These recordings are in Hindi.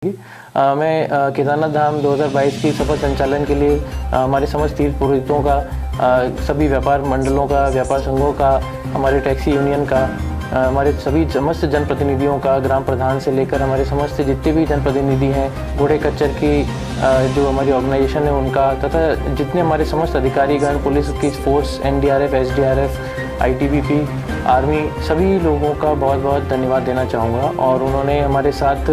की। मैं केदारनाथ धाम 2022 की सफल संचालन के लिए हमारे समस्त तीर्थ पुरोहितों का, सभी व्यापार मंडलों का, व्यापार संघों का, हमारे टैक्सी यूनियन का, हमारे सभी समस्त जनप्रतिनिधियों का, ग्राम प्रधान से लेकर हमारे समस्त जितने भी जनप्रतिनिधि हैं, घोड़े कच्चर की जो हमारी ऑर्गेनाइजेशन है उनका, तथा जितने हमारे समस्त अधिकारीगण, पुलिस की force, NDRF, SDRF, ITBP, army, सभी लोगों का बहुत बहुत धन्यवाद देना चाहूँगा। और उन्होंने हमारे साथ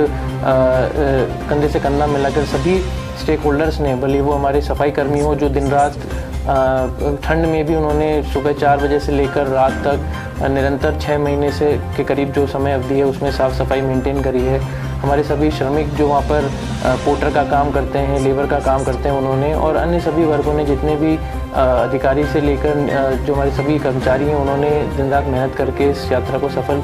कंधे से कंधा मिलाकर सभी स्टेक होल्डर्स ने, भले वो हमारे सफाई कर्मी हो जो दिन रात ठंड में भी उन्होंने सुबह 4 बजे से लेकर रात तक निरंतर 6 महीने से के करीब जो समय अवधि है उसमें साफ़ सफाई मेंटेन करी है। हमारे सभी श्रमिक जो वहाँ पर पोर्टर का काम करते हैं, लेबर का काम करते हैं उन्होंने, और अन्य सभी वर्गों ने, जितने भी अधिकारी से लेकर जो हमारे सभी कर्मचारी हैं, उन्होंने दिन रात मेहनत करके इस यात्रा को सफल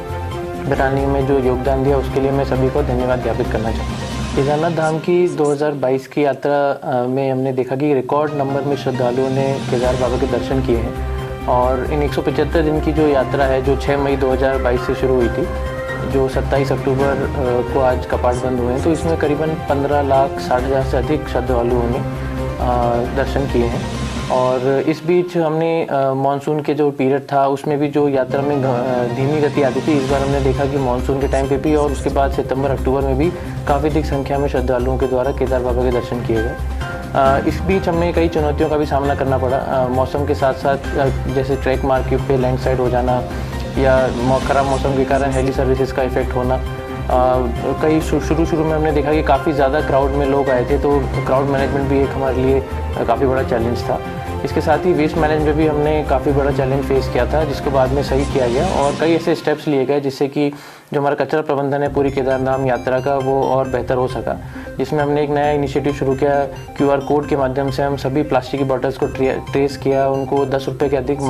बनाने में जो योगदान दिया उसके लिए मैं सभी को धन्यवाद ज्ञापित करना चाहूँगा। केदारनाथ धाम की 2022 की यात्रा में हमने देखा कि रिकॉर्ड नंबर में श्रद्धालुओं ने केदार बाबा के दर्शन किए हैं। और इन 175 दिन की जो यात्रा है, जो 6 मई 2022 से शुरू हुई थी, जो 27 अक्टूबर को आज कपाट बंद हुए हैं, तो इसमें करीबन 15,60,000 से अधिक श्रद्धालुओं ने दर्शन किए हैं। और इस बीच हमने मानसून के जो पीरियड था उसमें भी जो यात्रा में धीमी गति आती थी, इस बार हमने देखा कि मानसून के टाइम पे भी और उसके बाद सितंबर अक्टूबर में भी काफ़ी अधिक संख्या में श्रद्धालुओं के द्वारा केदार बाबा के दर्शन किए गए। इस बीच हमें कई चुनौतियों का भी सामना करना पड़ा। मौसम के साथ साथ जैसे ट्रैक मार्केट पे लैंडस्लाइड हो जाना या ख़राब मौसम के कारण हेली सर्विसेज का इफेक्ट होना। कई शुरू में हमने देखा कि काफ़ी ज़्यादा क्राउड में लोग आए थे, तो क्राउड मैनेजमेंट भी एक हमारे लिए काफ़ी बड़ा चैलेंज था। इसके साथ ही वेस्ट मैनेजमेंट में भी हमने काफ़ी बड़ा चैलेंज फेस किया था, जिसको बाद में सही किया गया और कई ऐसे स्टेप्स लिए गए जिससे कि जो हमारा कचरा प्रबंधन है पूरी केदारनाथ यात्रा का, वो और बेहतर हो सका। जिसमें हमने एक नया इनिशिएटिव शुरू किया, QR कोड के माध्यम से हम सभी प्लास्टिक की बॉटल्स को ट्रेस किया, उनको 10 रुपये के अधिक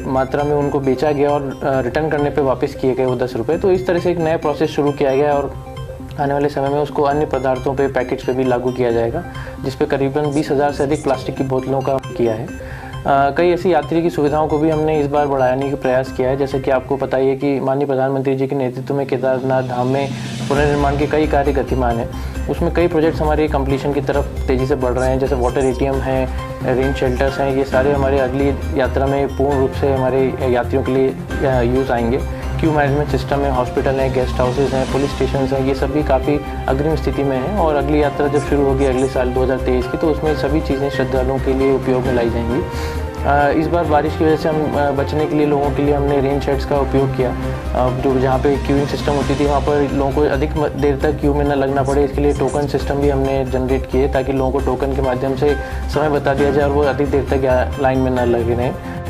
मात्रा में उनको बेचा गया और रिटर्न करने पे वापस किए गए वो 10 रुपये। तो इस तरह से एक नया प्रोसेस शुरू किया गया और आने वाले समय में उसको अन्य पदार्थों पे, पैकेट्स पे भी लागू किया जाएगा, जिस पे करीबन 20,000 से अधिक प्लास्टिक की बोतलों का किया है। कई ऐसी यात्री की सुविधाओं को भी हमने इस बार बढ़ाने का प्रयास किया है। जैसे कि आपको पता ही है कि माननीय प्रधानमंत्री जी के नेतृत्व में केदारनाथ धाम में पुनर्निर्माण के कई कार्य गतिमान हैं। उसमें कई प्रोजेक्ट्स हमारे कंप्लीशन की तरफ तेज़ी से बढ़ रहे हैं, जैसे वाटर ATM है, रेन शेल्टर्स हैं। ये सारे हमारे अगली यात्रा में पूर्ण रूप से हमारे यात्रियों के लिए यूज़ आएंगे। क्यू मैनेजमेंट सिस्टम है, हॉस्पिटल हैं, गेस्ट हाउसेज हैं, पुलिस स्टेशन हैं, ये सभी काफ़ी अग्रिम स्थिति में हैं। और अगली यात्रा जब शुरू होगी अगले साल 2023 की, तो उसमें सभी चीज़ें श्रद्धालुओं के लिए उपयोग में लाई जाएंगी। इस बार बारिश की वजह से हम बचने के लिए लोगों के लिए हमने रेन शेड्स का उपयोग किया। जो जहाँ पे क्यूइंग सिस्टम होती थी वहाँ पर लोगों को अधिक देर तक क्यू में न लगना पड़े, इसके लिए टोकन सिस्टम भी हमने जनरेट किए ताकि लोगों को टोकन के माध्यम से समय बता दिया जाए और वो अधिक देर तक लाइन में न लगे रहें।